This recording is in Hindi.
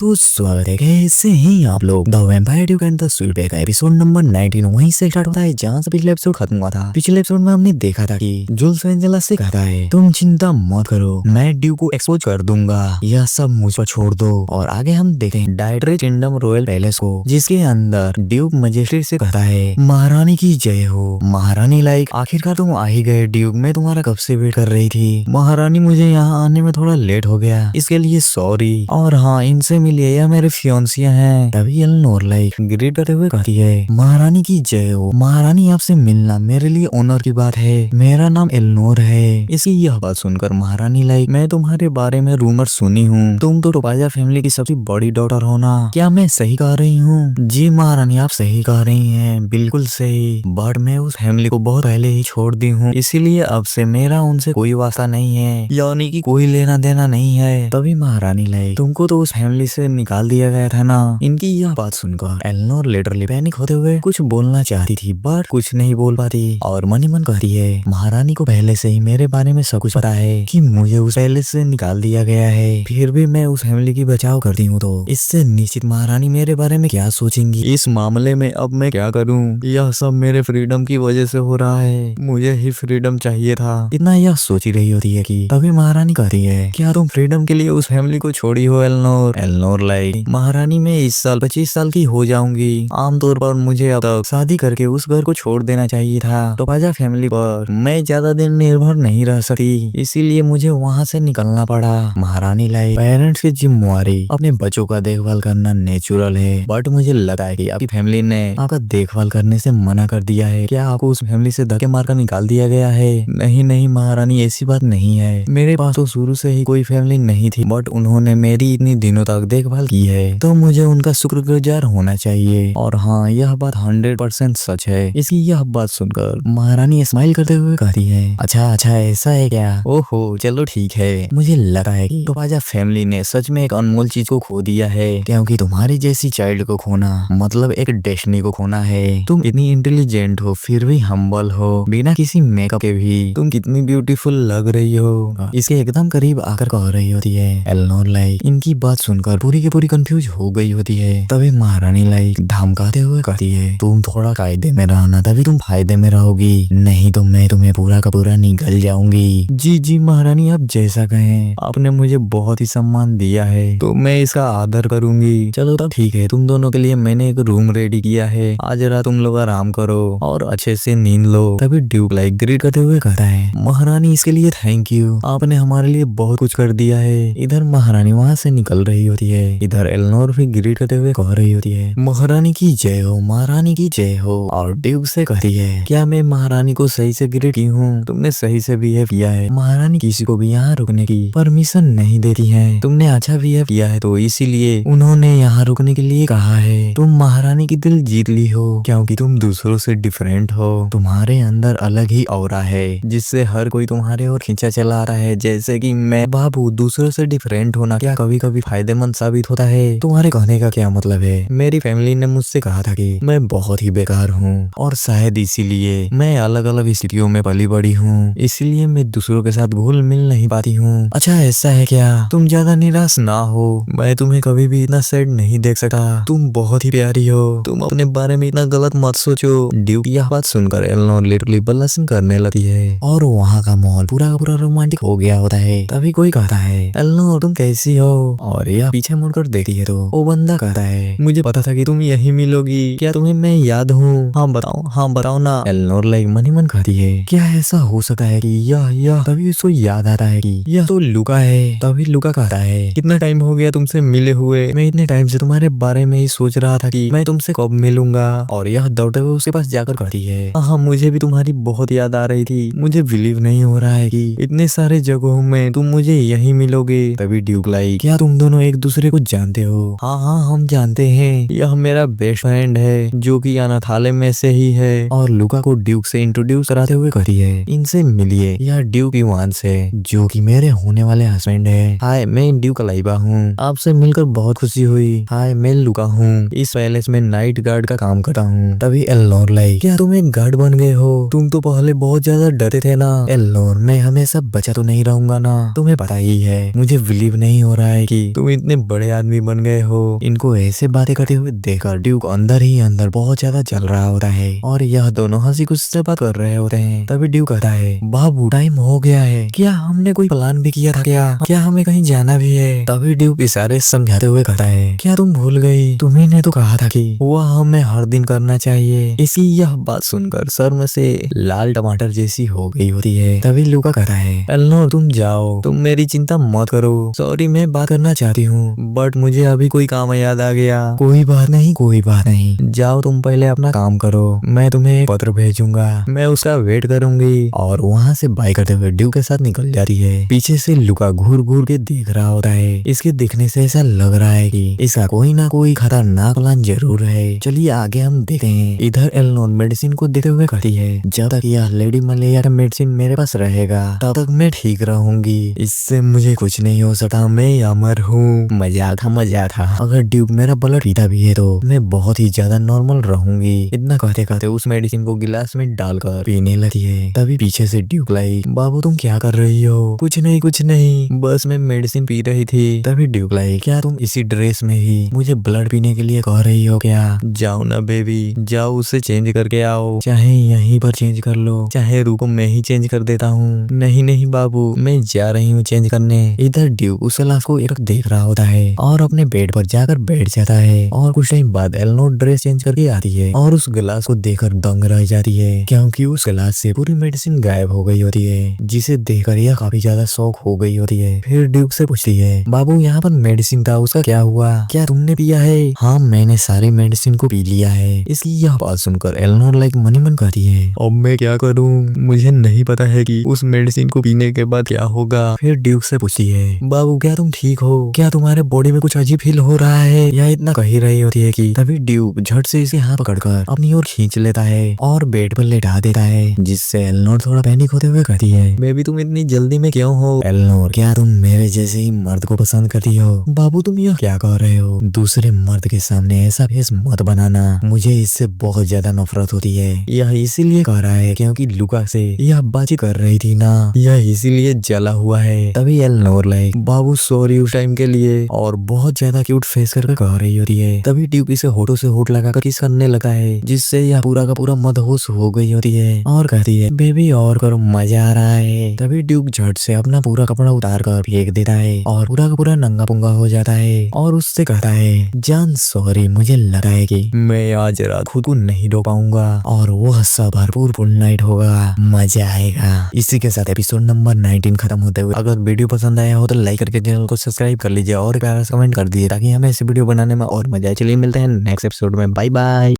तो स्वागत है कैसे ही आप लोग the vampire Duke and the sweet का एपिसोड नंबर 19 वहीं से स्टार्ट होता है जहाँ से पिछले एपिसोड खत्म हुआ था। पिछले एपिसोड में हमने देखा था कि जुल्स एंजेला से कहता है तुम चिंता मत करो, मैं ड्यूक को एक्सपोज कर दूंगा, यह सब मुझ पर छोड़ दो। और आगे हम देखते हैं डायट्रिच किंगडम रॉयल पैलेस को, जिसके अंदर ड्यूक मजिस्ट्रेट से कहता है महारानी की जय हो। महारानी लाइक आखिरकार तुम आ ही गए ड्यूक, मैं तुम्हारा कब से वेट कर रही थी। महारानी मुझे यहाँ आने में थोड़ा लेट हो गया, इसके लिए सॉरी। और हाँ, इनसे मिलिए, यह मेरे फियोंसिया हैं। तभी एलेनोर लाइक ग्रीट करते हुए कहती है महारानी की जय हो। महारानी आपसे मिलना मेरे लिए ऑनर की बात है, मेरा नाम एलेनोर है। इसकी यह बात सुनकर महारानी लाइक मैं तुम्हारे बारे में रूमर सुनी हूँ, तुम तो टोपाजा फैमिली की सबसे बड़ी डॉटर हो ना, क्या मैं सही कह रही हूँ? जी महारानी, आप सही कह रही हैं, बिल्कुल सही। बट मैं उस फैमिली को बहुत पहले ही छोड़ दी हूँ, इसीलिए अब से मेरा उनसे कोई वास्ता नहीं है, यानी कि कोई लेना देना नहीं है। तभी महारानी लाइक तुमको तो उस फैमिली से निकाल दिया गया था ना। इनकी यह बात सुनकर एलेनोर लिटरली पैनिक होते हुए कुछ बोलना चाहती थी बट कुछ नहीं बोल पाती और मन ही मन कहती है महारानी को पहले से ही मेरे बारे में सब कुछ पता है कि मुझे उस पैलेस से निकाल दिया गया है, फिर भी मैं उस फैमिली की बचाव करती हूँ, तो इससे निश्चित महारानी मेरे बारे में क्या सोचेंगी। इस मामले में अब मैं क्या करूँ? यह सब मेरे फ्रीडम की वजह से हो रहा है, मुझे ही फ्रीडम चाहिए था। इतना यह सोच ही रही होती है कि तभी महारानी कहती है क्या तुम फ्रीडम के लिए उस फैमिली को छोड़ी हो एलेनोर? एलेनोर लाइक महारानी मैं इस साल 25 साल की हो जाऊंगी, आमतौर पर मुझे अब तक शादी करके उस घर को छोड़ देना चाहिए था। टोपाजा फैमिली पर मैं ज्यादा दिन निर्भर नहीं रह सकती, इसीलिए मुझे वहाँ से निकलना पड़ा। महारानी लाइक पेरेंट्स की जिम्मेवारी अपने बच्चों का देखभाल करना नेचुरल है, बट मुझे लगता है कि आपकी फैमिली ने आपका देखभाल करने से मना कर दिया है। क्या आपको उस फैमिली से धक्के मारकर निकाल दिया गया है? नहीं नहीं महारानी, ऐसी बात नहीं है, मेरे पास तो शुरू से ही कोई फैमिली नहीं थी, बट उन्होंने मेरी इतनी दिनों तक देखभाल की है तो मुझे उनका शुक्रगुजार होना चाहिए। और हाँ, यह बात 100% सच है। इसकी यह बात सुनकर महारानी स्माइल करते हुए कहती है अच्छा अच्छा, ऐसा है क्या? ओहो चलो ठीक है, मुझे लगा है कि टोपाजा फैमिली ने सच में एक अनमोल चीज को खो दिया है, क्योंकि तुम्हारी जैसी चाइल्ड को खोना मतलब एक डेस्टिनी को खोना है। तुम इतनी इंटेलिजेंट हो फिर भी हम्बल हो, बिना किसी मेकअप के भी तुम कितनी ब्यूटीफुल लग रही हो। इसके एकदम करीब आकर कह रही होती है एलेनोर लाइक इनकी बात सुनकर पूरी की पूरी कंफ्यूज हो गई होती है। तभी महारानी लाइक धमकाते हुए कहती है तुम थोड़ा कायदे में रहना, तभी तुम फायदे में रहोगी, नहीं तो मैं तुम्हें पूरा का पूरा निगल जाऊंगी। जी जी महारानी, आप जैसा कहें, आपने मुझे बहुत ही सम्मान दिया है तो मैं इसका आदर करूंगी। चलो तब ठीक है, तुम दोनों के लिए मैंने एक रूम रेडी किया है, आज रात तुम लोग आराम करो और अच्छे से नींद लो। तभी ड्यूक लाइक ग्रीट करते हुए कहता है महारानी इसके लिए थैंक यू, आपने हमारे लिए बहुत कुछ कर दिया है। इधर महारानी वहाँ से निकल रही होती है, इधर एलेनोर भी ग्रीट करते हुए कह रही होती है महारानी की जय हो, महारानी की जय हो। और ड्यूक से कहती है क्या मैं महारानी को सही से ग्रीट की हूँ? तुमने सही से बिहेव किया है, महारानी किसी को भी यहाँ रुकने की परमिशन नहीं देती है, तुमने अच्छा बिहेव किया है तो इसीलिए उन्होंने यहाँ रुकने के लिए कहा है। तुम महारानी की दिल जीत ली हो, क्योंकि तुम दूसरों से डिफरेंट हो, तुम्हारे अंदर अलग ही ऑरा है जिससे हर कोई तुम्हारे ओर खींचा चला रहा है। जैसे कि मैं बाबू, दूसरों से डिफरेंट होना क्या कभी कभी फायदेमंद साबित होता है? तुम्हारे कहने का क्या मतलब है? मेरी फैमिली ने मुझसे कहा था कि मैं बहुत ही बेकार हूँ और शायद इसीलिए मैं अलग अलग स्थितियों में पली बड़ी हूँ, इसीलिए मैं दूसरों के साथ घुल मिल नहीं पाती हूँ। अच्छा ऐसा है क्या? तुम ज्यादा निराश ना हो, मैं तुम्हें कभी भी इतना सैड नहीं देख सकता, तुम बहुत ही प्यारी हो, तुम अपने बारे में इतना गलत मत सोचो। ड्यूक यह बात सुनकर एलेनोर लिटरली ब्लशिंग करने लगती है और वहाँ का माहौल पूरा का पूरा रोमांटिक हो गया होता है। तभी कोई कहता है एलेनोर तुम कैसी हो? और यह पीछे मुड़कर देखती है तो वो बंदा कहता है मुझे पता था कि तुम यही मिलोगी, क्या तुम्हें मैं याद हूँ? हाँ बताओ ना। एलेनोर लाइक मन ही मन कहती है क्या ऐसा हो सकता है कि यह तभी उसको याद आता है कि यह तो लुका है। तभी लुका कहता है कितना टाइम हो गया तुमसे मिले हुए, मैं इतने टाइम से तुम्हारे बारे में ही सोच रहा था कि मैं तुमसे कब मिलूंगा। और यह दौड़ते हुए उसके पास जाकर कहती है हाँ मुझे भी तुम्हारी बहुत याद आ रही थी, मुझे बिलीव नहीं हो रहा है कि इतने सारे जगहों में तुम मुझे यही मिलोगे। तभी ड्यूक लाइक क्या तुम दोनों एक दूसरे को जानते हो? हाँ हम जानते हैं, यह मेरा बेस्ट फ्रेंड है जो कि अनाथालय में से ही है। और लुका को ड्यूक से इंट्रोड्यूस कराते हुए कहती है इनसे मिलिए, यह ड्यूक इवांस है जो कि मेरे होने वाले हस्बैंड है। हाय मैं ड्यूक लाइबा हूँ, आपसे मिलकर बहुत खुशी हुई। हाय मैं लुका हूँ, इस पैलेस में नाइट गार्ड का काम करता हूँ। तभी एलेनोर लाइक क्या तुम एक गार्ड बन गए हो? तुम तो पहले बहुत ज्यादा डरते थे ना। एलेनोर मैं हमेशा बचा तो नहीं रहूंगा ना, तुम्हें पता ही है मुझे बिलीव नहीं हो रहा है कि तुम इतने बड़े आदमी बन गए हो। इनको ऐसे बातें करते हुए देखकर ड्यूक अंदर ही अंदर बहुत ज्यादा जल रहा होता है और यह दोनों हंसी खुशी से बात कर रहे होते हैं। तभी ड्यूक कहता है, बाबू टाइम हो गया है, क्या हमने कोई प्लान भी किया था क्या हमें कहीं जाना भी है? तभी ड्यूक इशारे समझाते हुए कहता है, क्या तुम भूल गई? तुम्ही ने तो कहा था कि वह हमें हर दिन करना चाहिए। इसकी यह बात सुनकर सर में से लाल टमाटर जैसी हो गई होती है। तभी लूका कहता है, एलेनोर तुम जाओ, तुम मेरी चिंता मत करो। सॉरी मैं बात करना चाहती हूँ बट मुझे अभी कोई काम याद आ गया। कोई बात नहीं, जाओ तुम पहले अपना काम करो, मैं तुम्हें एक पत्र भेजूंगा, मैं उसका वेट करूंगी। और वहाँ से बाय करते हुए ड्यूक के साथ निकल जाती है। पीछे से लुका घूर घूर के देख रहा होता है। इसके दिखने से ऐसा लग रहा है कि इसका कोई ना कोई खतरनाक प्लान जरूर है। चलिए आगे हम देखते हैं। इधर एलेनोर मेडिसिन को देखते हुए कहती है, जब तक यह लेडी मलेरिया का मेडिसिन मेरे पास रहेगा तब तक मैं ठीक रहूंगी। इससे मुझे कुछ नहीं हो सकता, मैं अमर हूँ। मजाक था। अगर ड्यूक मेरा ब्लड पीता भी है तो मैं बहुत ही ज्यादा नॉर्मल रहूंगी। इतना कहते कहते उस मेडिसिन को गिलास में डालकर पीने लगती है। तभी पीछे से ड्यूक लाई, बाबू तुम क्या कर रही हो? कुछ नहीं, बस मैं मेडिसिन पी रही थी। तभी ड्यूक लाई, क्या तुम इसी ड्रेस में ही मुझे ब्लड पीने के लिए कह रही हो क्या? जाओ ना बेबी, जाओ उसे चेंज करके आओ, चाहे यहीं पर चेंज कर लो, चाहे रुको मैं ही चेंज कर देता हूँ। नहीं बाबू, मैं जा रही हूँ चेंज करने। इधर ड्यूक उस गिलास को एक देख रहा होता है और अपने बेड पर जाकर बैठ जाता है। और कुछ टाइम बाद एलेनोर ड्रेस चेंज करके आती है और उस गिलास को देखकर दंग रह जाती है, क्योंकि उस गिलास से पूरी मेडिसिन गायब हो गई होती है, जिसे देखकर यह काफी ज्यादा शॉक हो गई होती है। फिर ड्यूक से पूछती है, बाबू यहाँ पर मेडिसिन था, उसका क्या हुआ? क्या तुमने पिया है? हाँ मैंने सारी मेडिसिन को पी लिया है। इसकी यह बात सुनकर एलेनोर लाइक मन ही मन कहती है, अब मैं क्या करूँ? मुझे नहीं पता है कि उस मेडिसिन को पीने के बाद क्या होगा। फिर ड्यूक से पूछती है, बाबू क्या तुम ठीक हो? क्या तुम्हारे बॉडी में कुछ अजीब फील हो रहा है? यह इतना कह ही रही होती है कि तभी ड्यूक झट से इसके हाथ पकड़कर अपनी ओर खींच लेता है और बेड पर लेटा देता है, जिससे एलेनोर थोड़ा पैनिक होते हुए कहती है, बेबी तुम इतनी जल्दी में क्यों हो? एलेनोर क्या तुम मेरे जैसे ही मर्द को पसंद करती हो? बाबू तुम यह क्या कह रहे हो? दूसरे मर्द के सामने ऐसा फेस मत बनाना, मुझे इससे बहुत ज्यादा नफरत होती है। यह इसीलिए कह रहा है क्योंकि लुका से यह बातचीत कर रही थी ना, यह इसीलिए जला हुआ है। तभी एलेनोर लाइक, बाबू सॉरी उस टाइम के लिए, और बहुत ज्यादा क्यूट फेस करके कह रही होती है। तभी ड्यूक इसे होठों से होठ लगाकर किस करने लगा है, जिससे यह पूरा का पूरा मदहोश हो गई होती है और कहती है, बेबी और करो, मजा आ रहा है। तभी ड्यूक झट से अपना पूरा कपड़ा उतार कर फेंक देता है और पूरा का पूरा नंगा पुंगा हो जाता है और उससे कहता है, जान सॉरी, मुझे लगा है कि मैं आज रात खुद को नहीं रो पाऊंगा और वह सब भरपूर फुल नाइट होगा, मजा आएगा। इसी के साथ एपिसोड नंबर 19 खत्म होते हुए, अगर वीडियो पसंद आया हो तो लाइक करके चैनल को सब्सक्राइब कर लीजिए और प्यारा कमेंट कर दीजिए ताकि हमें ऐसे वीडियो बनाने में और मजा आए। चलिए मिलते हैं नेक्स्ट एपिसोड में, बाय बाय।